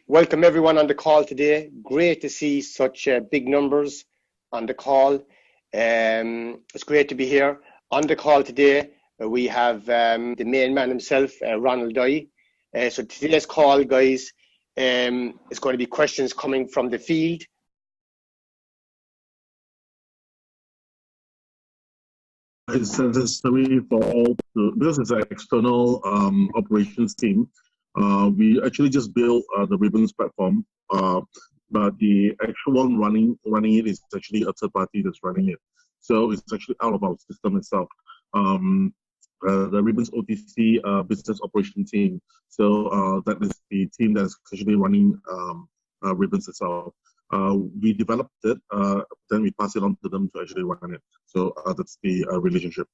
Welcome everyone on the call today. Great to see such big numbers on the call. It's great to be here. On the call today, we have the main man himself, Ronald Aai. So today's call, guys, is going to be questions coming from the field. It's necessary for all to, because it's an external operations team. We actually just built the Ribbons platform, but the actual one running it is actually a third party that's running it. So it's actually out of our system itself. The Ribbons OTC business operation team. So that is the team that's actually running Ribbons itself. We developed it, then we pass it on to them to actually run it. So that's the relationship.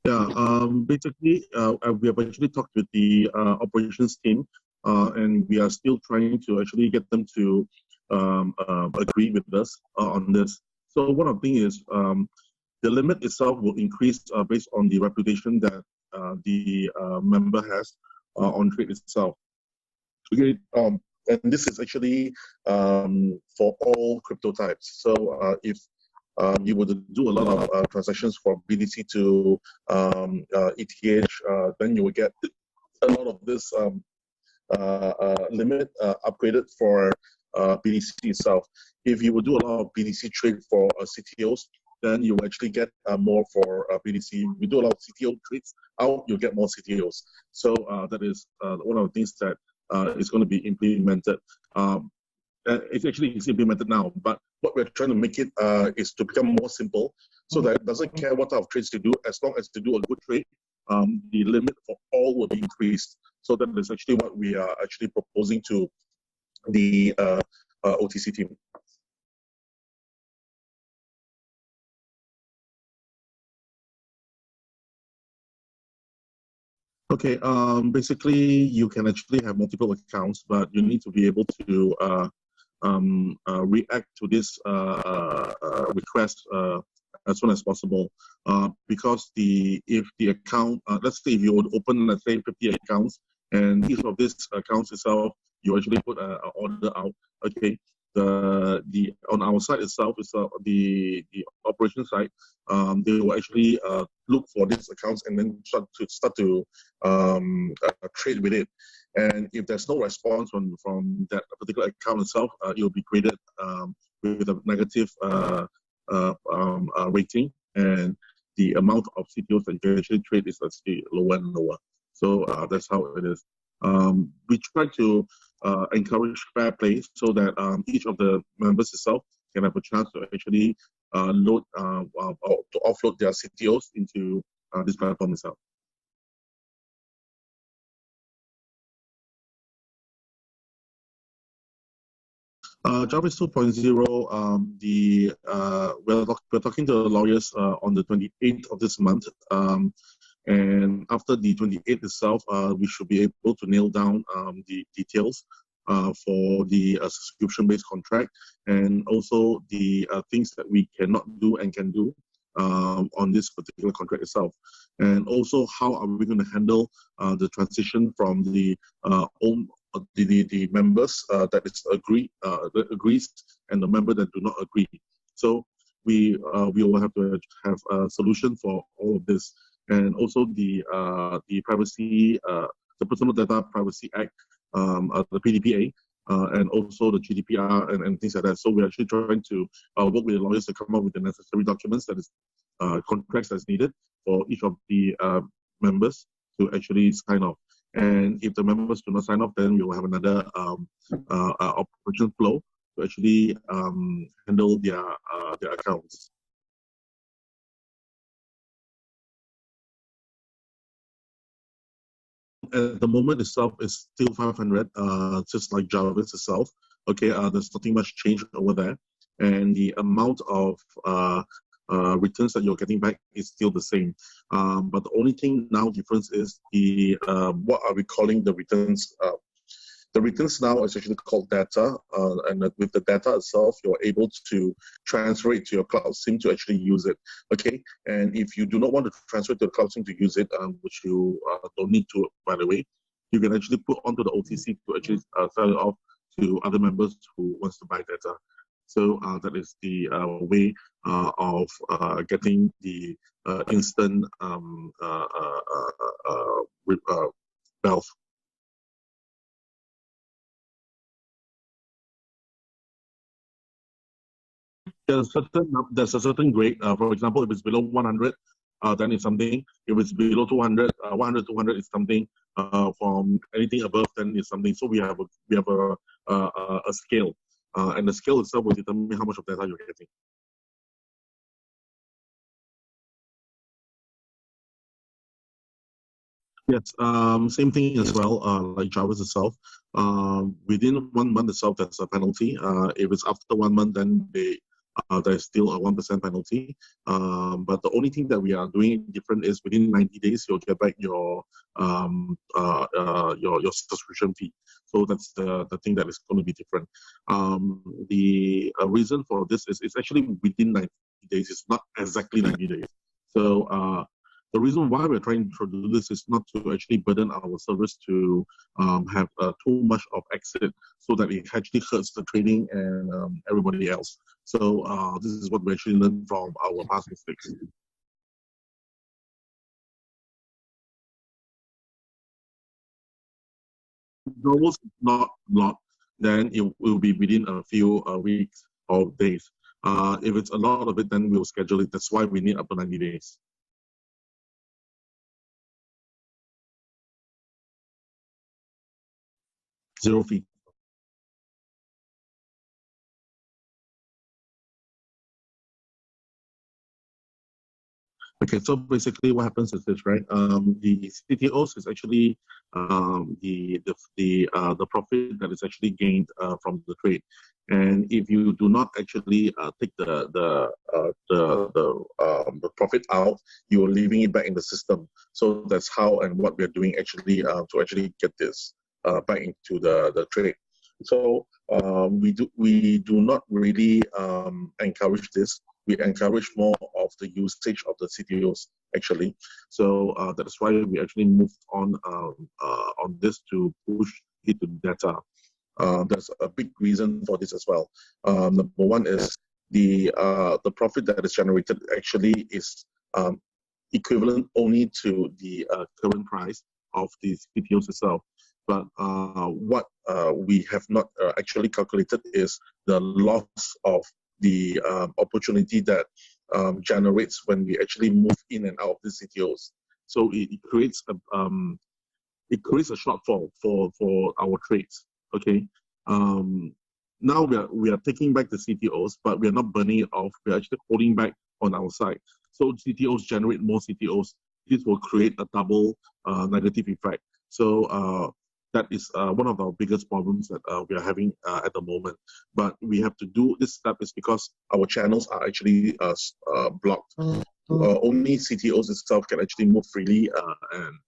Yeah, basically, we have actually talked with the operations team, and we are still trying to actually get them to agree with us on this. So one of the things is the limit itself will increase based on the reputation that the member has on trade itself. Okay, and this is actually for all crypto types. So if you would do a lot of transactions from BTC to ETH, then you will get a lot of this limit upgraded for BTC itself. If you would do a lot of BTC trade for CTOs, then you will actually get more for BTC. If you do a lot of CTO trades out, you'll get more CTOs. So that is one of the things that is going to be implemented. It's actually implemented now, but what we're trying to make it is to become more simple, so that it doesn't care what type of trades to do, as long as to do a good trade, the limit for all will be increased. So that is actually what we are actually proposing to the OTC team. Okay, basically you can actually have multiple accounts, but you need to be able to react to this request as soon as possible, because if the account, let's say if you would open, let's say 50 accounts, and each of these accounts itself, you actually put an order out. Okay, on our side itself is the operation side. They will actually look for these accounts and then start to trade with it. And if there's no response from that particular account itself, it will be graded with a negative rating, and the amount of CTOs that you can actually trade is actually lower and lower. So that's how it is. We try to encourage fair play, so that each of the members itself can have a chance to actually load or to offload their CTOs into this platform itself. Jarvis 2.0, we're talking to the lawyers on the 28th of this month, and after the 28th itself, we should be able to nail down the details for the subscription-based contract, and also the things that we cannot do and can do on this particular contract itself, and also how are we going to handle the transition from the members that is that agrees, and the member that do not agree. So we will have to have a solution for all of this, and also the privacy, the Personal Data Privacy Act, the PDPA, and also the GDPR and things like that. So we're actually trying to work with the lawyers to come up with the necessary documents, that is contracts that's needed for each of the members to actually sign off. And if the members do not sign off, then we will have another operation flow to actually handle their accounts. At the moment itself is still 500, just like Jarvis itself. Okay, there's nothing much change over there, and the amount of returns that you're getting back is still the same. But the only thing now difference is the what are we calling the returns The returns now is actually called data, and with the data itself, you're able to transfer it to your cloud SIM to actually use it. Okay, and if you do not want to transfer it to the cloud SIM to use it, which you don't need to, by the way, you can actually put onto the OTC to actually sell it off to other members who wants to buy data. So that is the way of getting the instant wealth. There's a certain grade. For example, if it's below 100, then it's something. If it's below 200, 100, 200 is something. From anything above, then it's something. So we have a scale, and the scale itself will determine how much of data you're getting. Yes, same thing as well, like Jarvis itself. Within 1 month itself, there's a penalty. If it's after 1 month, then there's still a 1% penalty. But the only thing that we are doing different is within 90 days, you'll get back your subscription fee. So that's the thing that is going to be different. The reason for this is it's actually within 90 days. It's not exactly 90 days. So the reason why we're trying to do this is not to actually burden our servers to have too much of exit, so that it actually hurts the trading and everybody else. So this is what we actually learned from our past mistakes. Those not lot, then it will be within a few weeks or days. If it's a lot of it, then we'll schedule it. That's why we need up to 90 days. 0 fee. Okay, so basically what happens is this, right? The CTOs is actually the profit that is actually gained from the trade, and if you do not actually take the profit out, you are leaving it back in the system. So that's how and what we are doing actually to actually get this back into the trade. So we do not really encourage this. We encourage more of the usage of the CTOs actually. So that's why we actually moved on this to push it to data. There's a big reason for this as well. Number one is the profit that is generated actually is equivalent only to the current price of the CTOs itself. But what we have not actually calculated is the loss of the opportunity that generates when we actually move in and out of the CTOs. So it creates a shortfall for our trades. Okay. Now we are taking back the CTOs, but we are not burning it off. We are actually holding back on our side. So CTOs generate more CTOs. This will create a double negative effect. So that is one of our biggest problems that we are having at the moment. But we have to do this step is because our channels are actually blocked. Only CTOs itself can actually move freely and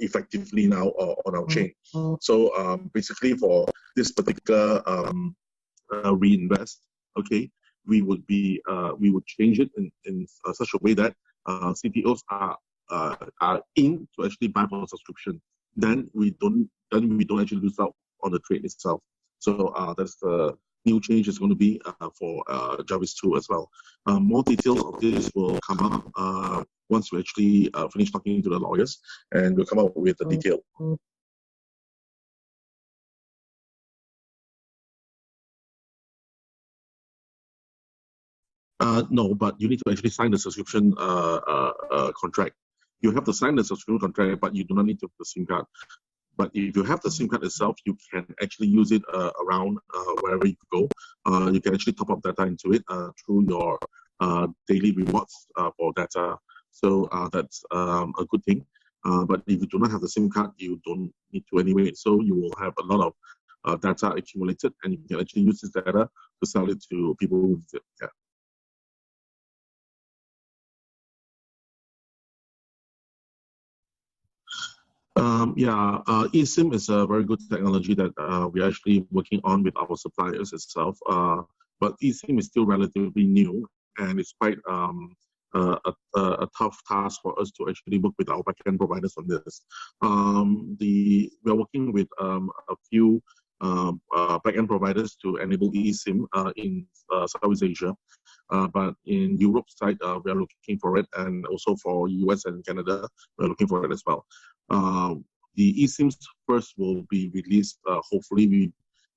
effectively now on our chain. So basically for this particular reinvest, okay, we would change it in such a way that CTOs are in to actually buy for subscription. Then we don't actually lose out on the trade itself. So that's the new change is going to be for Jarvis 2 as well. More details of this will come up once we actually finish talking to the lawyers, and we'll come up with the detail. No, but you need to actually sign the subscription contract. You have to sign the subscription contract, but you do not need to have the SIM card. But if you have the SIM card itself, you can actually use it around wherever you go. You can actually top up data into it through your daily rewards for data. So that's a good thing. But if you do not have the SIM card, you don't need to anyway. So you will have a lot of data accumulated, and you can actually use this data to sell it to people who use it. Yeah. eSIM is a very good technology that we're actually working on with our suppliers itself. But eSIM is still relatively new, and it's quite a tough task for us to actually work with our backend providers on this. We are working with a few backend providers to enable eSIM in Southeast Asia. But in Europe side, we are looking for it, and also for US and Canada, we're looking for it as well. The eSIMs first will be released. Hopefully,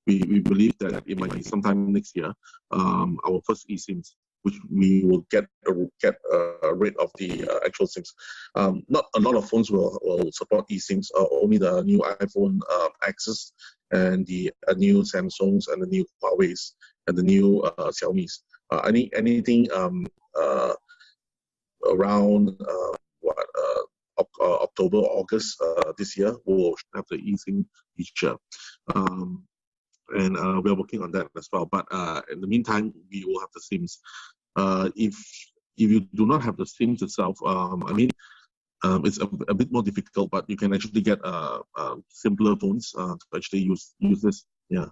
we believe that it might be sometime next year. Our first eSIMs, which we will get rid of the actual SIMs. Not a lot of phones will support eSIMs. Only the new iPhone Xs and the new Samsungs and the new Huawei's and the new Xiaomi's. Anything around October, August this year, we'll have the eSIM feature. And we're working on that as well. But in the meantime, we will have the SIMs. If you do not have the SIMs itself, it's a bit more difficult, but you can actually get simpler phones to actually use this. Yeah.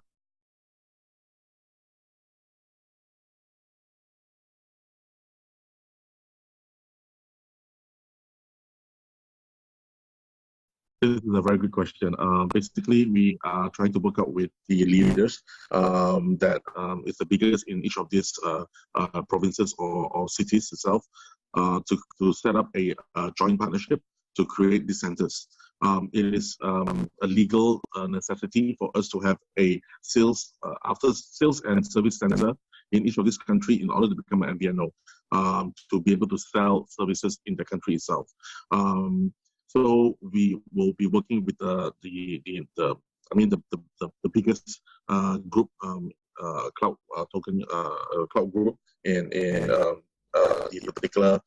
This is a very good question. Basically, we are trying to work out with the leaders that is the biggest in each of these provinces or cities itself to set up a joint partnership to create these centers. It is a legal necessity for us to have a sales after sales and service center in each of these countries in order to become an MVNO to be able to sell services in the country itself. So we will be working with the biggest group cloud cloud group in the particular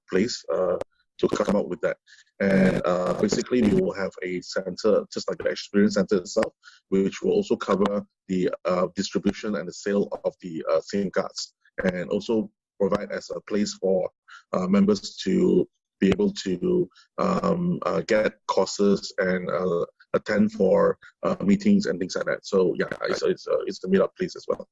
place to come up with that. And basically, we will have a center, just like the experience center itself, which will also cover the distribution and the sale of the SIM cards, and also provide as a place for members to be able to get courses and attend for meetings and things like that. So yeah, it's the meetup place as well.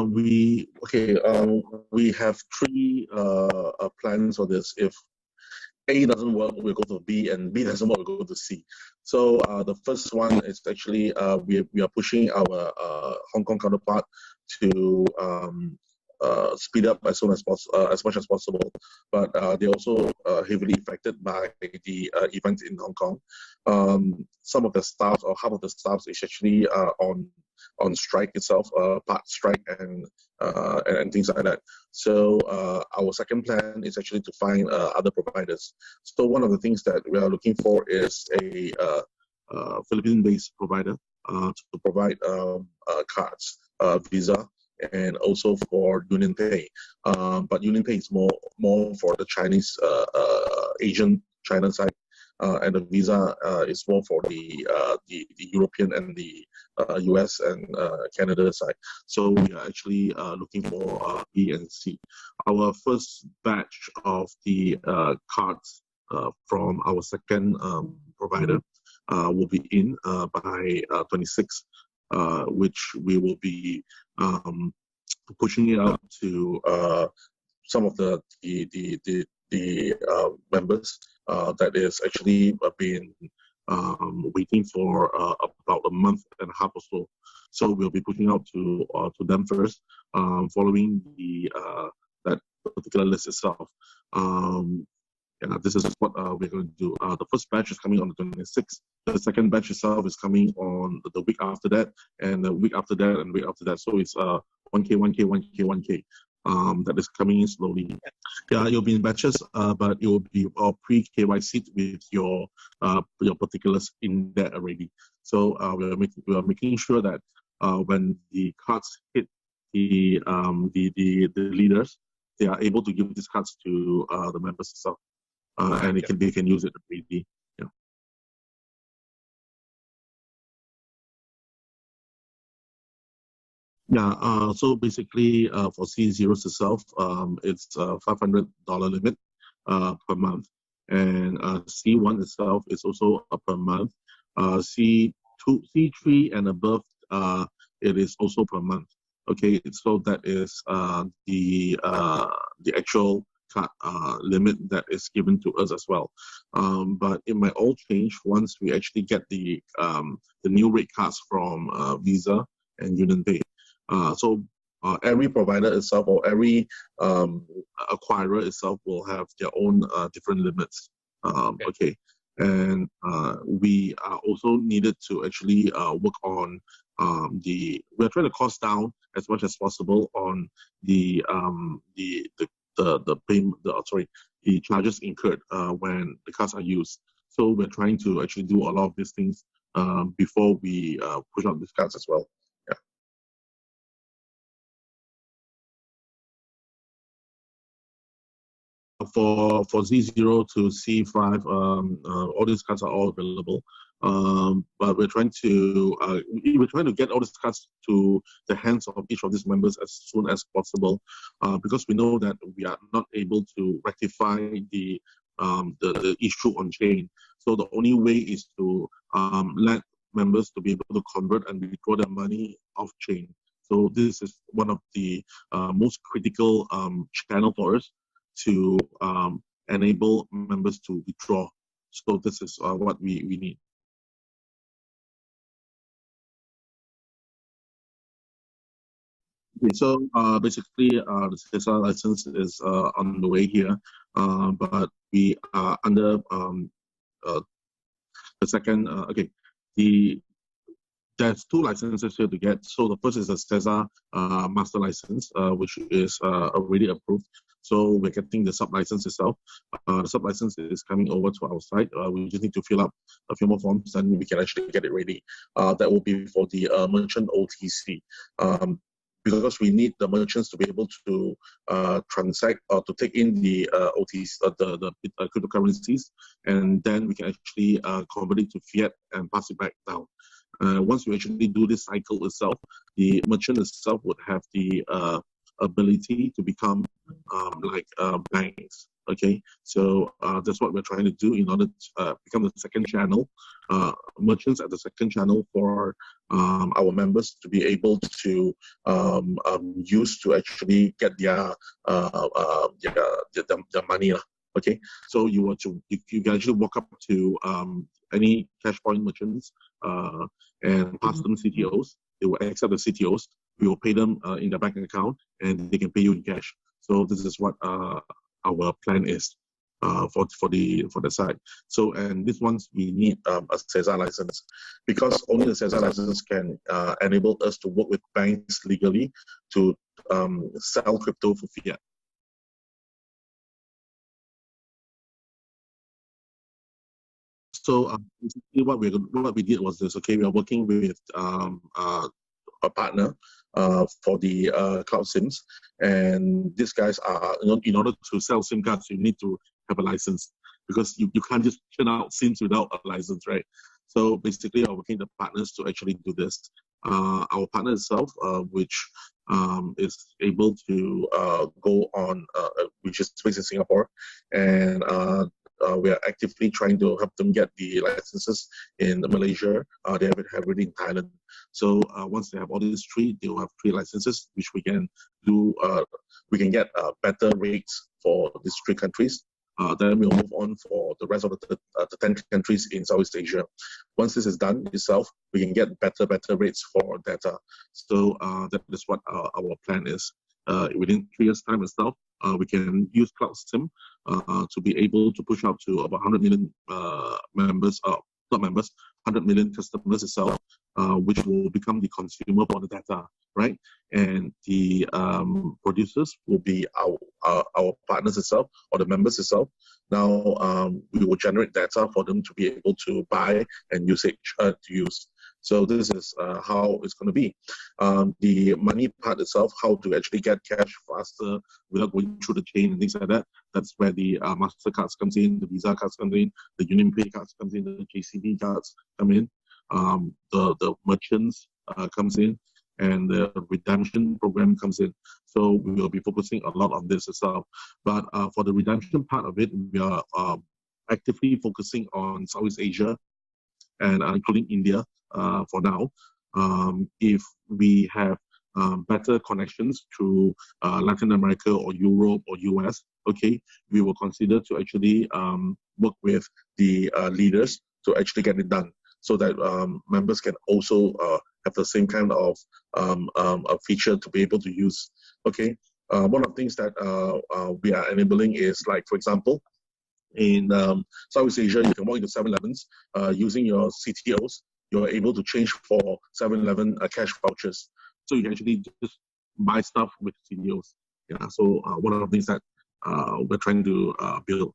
We have three plans for this. If A doesn't work, we'll go to B, and B doesn't work, we'll go to C. So the first one is actually we are pushing our Hong Kong counterpart to speed up as much as possible. But they're also heavily affected by the events in Hong Kong. Some of the staff or half of the staff is actually on strike itself, part strike and things like that. So our second plan is actually to find other providers. So one of the things that we are looking for is a Philippine-based provider to provide cards, Visa, and also for UnionPay. But UnionPay is more for the Chinese, Asian China side. And the Visa is more for the European and the US and Canada side. So we are actually looking for B and C. Our first batch of the cards from our second provider will be in by 26, which we will be pushing it out to some of the members that is actually been waiting for about a month and a half or so. So we'll be pushing out to them first, following that particular list itself. This is what we're going to do. The first batch is coming on the 26th. The second batch itself is coming on the week after that, and the week after that, and the week after that. So it's 1K, 1K, 1K, 1K. That is coming in slowly. Yeah, it'll be in batches, but it will be pre-KYC with your particulars in there already. So we are making sure that when the cards hit the leaders, they are able to give these cards to the members itself, and they can use it already. Yeah. Yeah, so basically for C0s itself, it's a $500 limit per month. And C1 itself is also per month. C2, C3 and above, it is also per month. Okay, so that is the actual card limit that is given to us as well. But it might all change once we actually get the new rate cards from Visa and UnionPay. So every provider itself or every acquirer itself will have their own different limits. Okay. And we are also needed to actually work on we're trying to cost down as much as possible on the payment, the charges incurred when the cards are used. So we're trying to actually do a lot of these things before we push out these cards as well. For Z0 to C5, all these cards are all available. But we're trying to get all these cards to the hands of each of these members as soon as possible, because we know that we are not able to rectify the issue on chain. So the only way is to let members to be able to convert and withdraw their money off chain. So this is one of the most critical channel for us to enable members to withdraw. So this is what we need. Okay, so basically the CESA license is on the way here, but we are under the second, there's two licenses here to get. So the first is the CESA master license, which is already approved. So we're getting the sub-license itself. The sub-license is coming over to our site. We just need to fill up a few more forms and we can actually get it ready. That will be for the merchant OTC. Because we need the merchants to be able to transact or to take in the OTC, the cryptocurrencies, and then we can actually convert it to fiat and pass it back down. Once we actually do this cycle itself, the merchant itself would have the ability to become like banks. Okay, so that's what we're trying to do in order to become the second channel, merchants at the second channel for our members to be able to use to actually get their money. Okay, so you can actually walk up to any cash point merchants and pass them CTOs. They will accept the CTOs. We will pay them in their bank account, and they can pay you in cash. So this is what our plan is for the site. So, and this ones we need a CESA license, because only the CESA license can enable us to work with banks legally to sell crypto for fiat. So basically what we did was this. Okay, we are working with a partner for the cloud SIMs, and these guys are, in order to sell SIM cards, you need to have a license, because you can't just churn out SIMs without a license, right? So basically, we're working with the partners to actually do this. Our partner itself, which is able to go on, which is based in Singapore, and we are actively trying to help them get the licenses in Malaysia. They have it already in Thailand. So once they have all these three, they will have 3 licenses, which we can do. We can get better rates for these 3 countries. Then we'll move on for the rest of the 10 countries in Southeast Asia. Once this is done itself, we can get better rates for data. So that is what our plan is. Within 3 years' time itself, we can use Cloud SIM to be able to push out to about 100 million members, not members, 100 million customers itself, which will become the consumer for the data, right? And the producers will be our partners itself, or the members itself. Now we will generate data for them to be able to buy and to use. So this is how it's going to be. The money part itself, how to actually get cash faster without going through the chain and things like that. That's where the MasterCards comes in, the Visa cards comes in, the UnionPay cards comes in, the JCB cards come in, the merchants comes in. and the redemption program comes in. So we will be focusing a lot on this as well. But for the redemption part of it, we are actively focusing on Southeast Asia and including India for now. If we have better connections to Latin America or Europe or US, okay, we will consider to actually work with the leaders to actually get it done, so that members can also have the same kind of a feature to be able to use. Okay, one of the things that we are enabling is, like, for example, in Southeast Asia, you can walk into 7-Elevens using your CTOs. You're able to change for 7-Eleven cash vouchers. So you can actually just buy stuff with CTOs. Yeah. So one of the things that we're trying to build.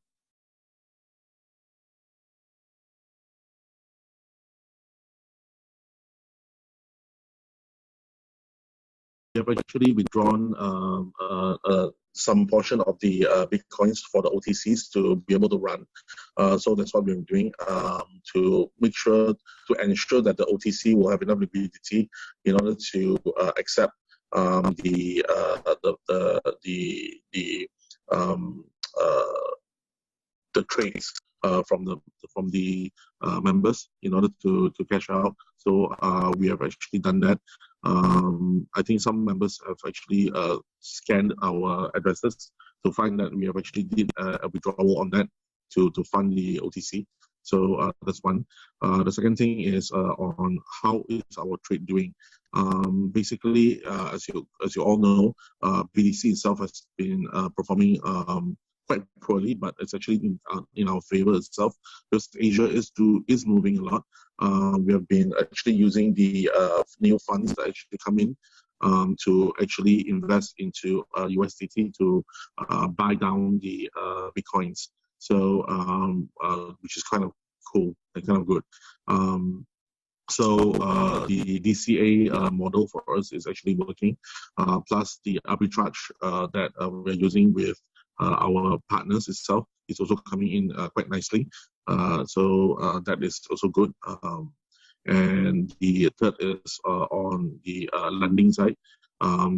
We have actually withdrawn some portion of the Bitcoins for the OTCs to be able to run. So that's what we're doing to ensure that the OTC will have enough liquidity in order to accept the trades from the members in order to cash out. So we have actually done that. I think some members have actually scanned our addresses to find that we have actually did a withdrawal on that to fund the OTC. So that's one. The second thing is on how is our trade doing. Basically, as you all know, BDC itself has been performing quite poorly, but it's actually in our favor itself, because Asia is moving a lot. We have been actually using the new funds that actually come in to actually invest into USDT to buy down the Bitcoins. So which is kind of cool and kind of good. So the DCA model for us is actually working, plus the arbitrage that we're using with our partners itself is also coming in quite nicely. So that is also good. And the third is on the lending side.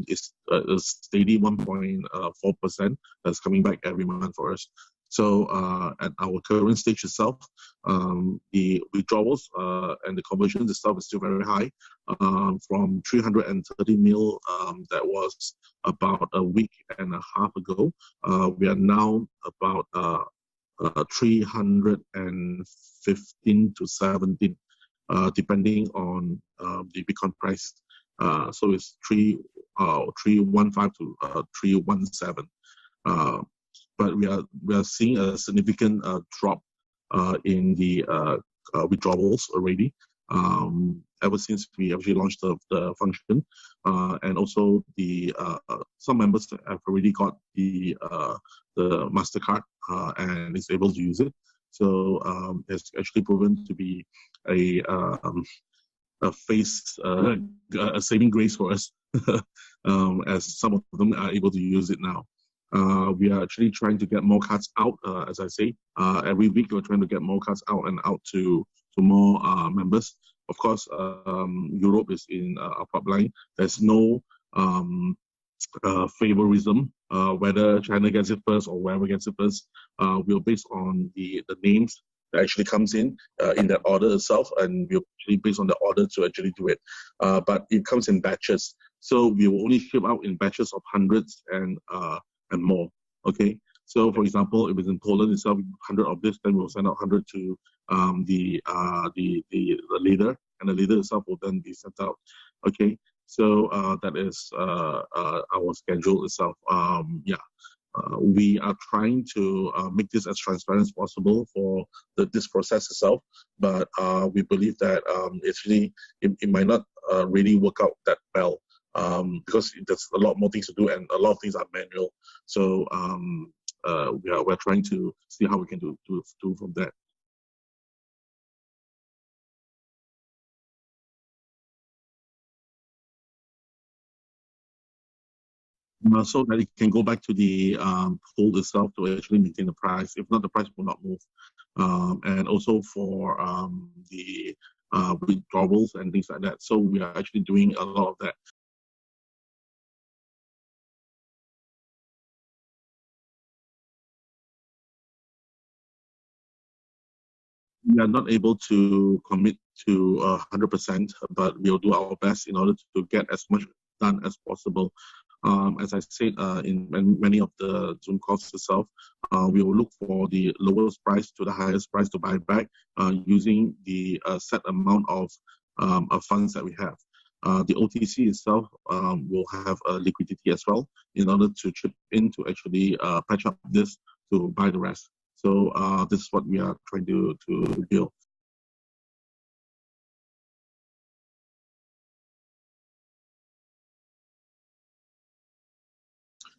It's a steady 1.4% that's coming back every month for us. So at our current stage itself, the withdrawals and the conversions itself is still very high. From 330 mil that was about a week and a half ago, we are now about 315 to 17, depending on the Bitcoin price. So it's 315 to 317. But we are seeing a significant drop in the withdrawals already. Ever since we actually launched the function, and also the some members have already got the MasterCard and is able to use it. So it's actually proven to be a saving grace for us, as some of them are able to use it now. We are actually trying to get more cards out, as I say. Every week we're trying to get more cards out and out to more members. Of course, Europe is in our pipeline. There's no favorism, whether China gets it first or wherever gets it first. We're based on the names that actually comes in that order itself, and we're actually based on the order to actually do it. But it comes in batches. So we will only ship out in batches of hundreds and more. Okay. So, for example, if it's in Poland itself, 100 of this, then we'll send out 100 to the leader, and the leader itself will then be sent out. Okay. So that is our schedule itself. We are trying to make this as transparent as possible for this process itself, but we believe that it might not really work out that well. Because there's a lot more things to do and a lot of things are manual. So we're trying to see how we can do from that. So that it can go back to the pool itself to actually maintain the price. If not, the price will not move. And also for the withdrawals and things like that. So we are actually doing a lot of that. we are not able to commit to 100%, but we'll do our best in order to get as much done as possible. As I said in many of the Zoom calls itself, we will look for the lowest price to the highest price to buy back using the set amount of funds that we have. The OTC itself will have liquidity as well in order to chip in to actually patch up this to buy the rest. So this is what we are trying to build.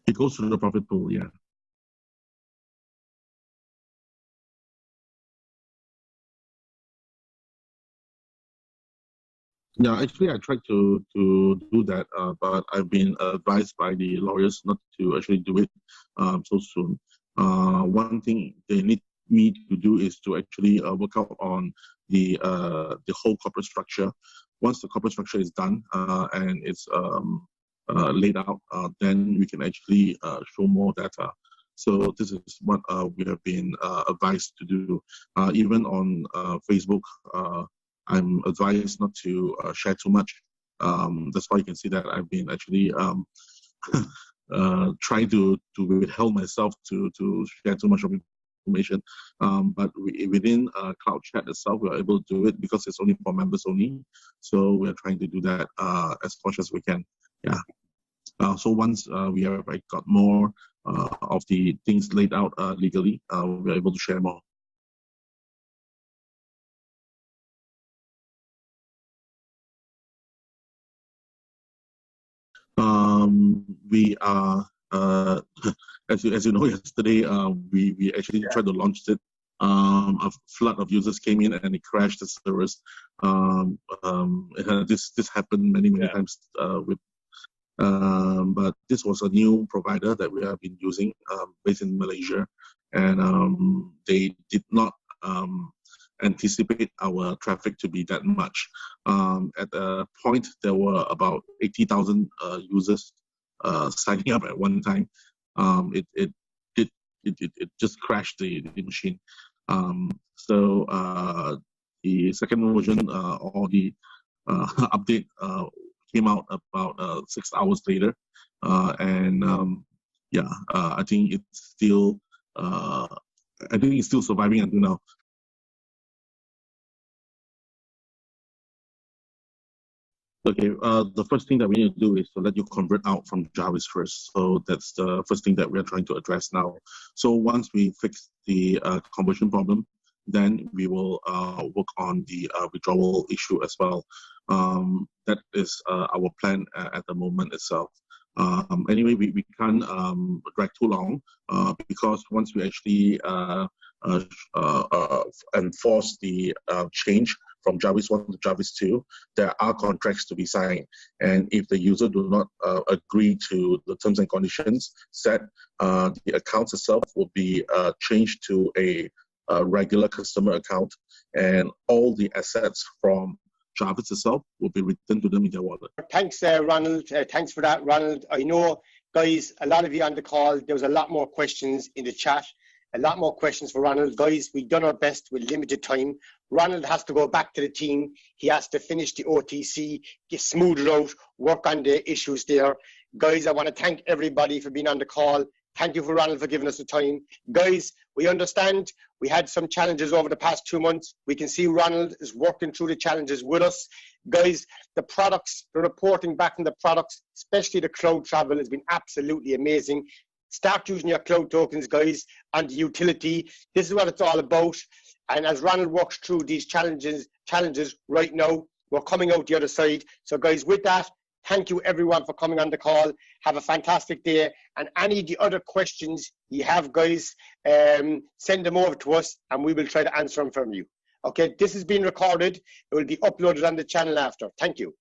It goes to the profit pool, yeah. Yeah, actually, I tried to do that, but I've been advised by the lawyers not to actually do it so soon. One thing they need me to do is to actually work out on the whole corporate structure. Once the corporate structure is done and it's laid out, then we can actually show more data. So this is what we have been advised to do. Even on Facebook, I'm advised not to share too much. That's why you can see that I've been actually trying to withhold myself to share too much of information. But within Cloud Chat itself, we are able to do it because it's only for members only. So we are trying to do that as much as we can. Yeah. So once we have got more of the things laid out legally, we're able to share more. We are, as you know, yesterday we actually tried to launch it. A flood of users came in and it crashed the servers. This happened many times but this was a new provider that we have been using based in Malaysia, and they did not anticipate our traffic to be that much. At a point, there were about 80,000 users signing up at one time. It just crashed the machine. So the second version or the update came out about 6 hours later, and I think it's still surviving until now. Okay, the first thing that we need to do is to let you convert out from Jarvis first. So that's the first thing that we are trying to address now. So once we fix the conversion problem, then we will work on the withdrawal issue as well. That is our plan at the moment itself. Anyway, we can't drag too long because once we actually enforce the change from Jarvis 1 to Jarvis 2, there are contracts to be signed. And if the user do not agree to the terms and conditions set, the account itself will be changed to a regular customer account, and all the assets from Jarvis itself will be returned to them in their wallet. Thanks, Ronald. Thanks for that, Ronald. I know, guys, a lot of you on the call, there was a lot more questions in the chat. A lot more questions for Ronald. Guys, we've done our best with limited time. Ronald has to go back to the team. He has to finish the OTC, get smooth it out, work on the issues there. Guys, I want to thank everybody for being on the call. Thank you for Ronald for giving us the time. Guys, we understand we had some challenges over the past 2 months. We can see Ronald is working through the challenges with us. Guys, the products, the reporting back on the products, especially the cloud travel, has been absolutely amazing. Start using your cloud tokens, guys, and the utility. This is what it's all about. And as Ronald works through these challenges right now, we're coming out the other side. So guys, with that, thank you everyone for coming on the call. Have a fantastic day. And any of the other questions you have, guys, send them over to us and we will try to answer them from you. Okay, this is being recorded. It will be uploaded on the channel after. Thank you.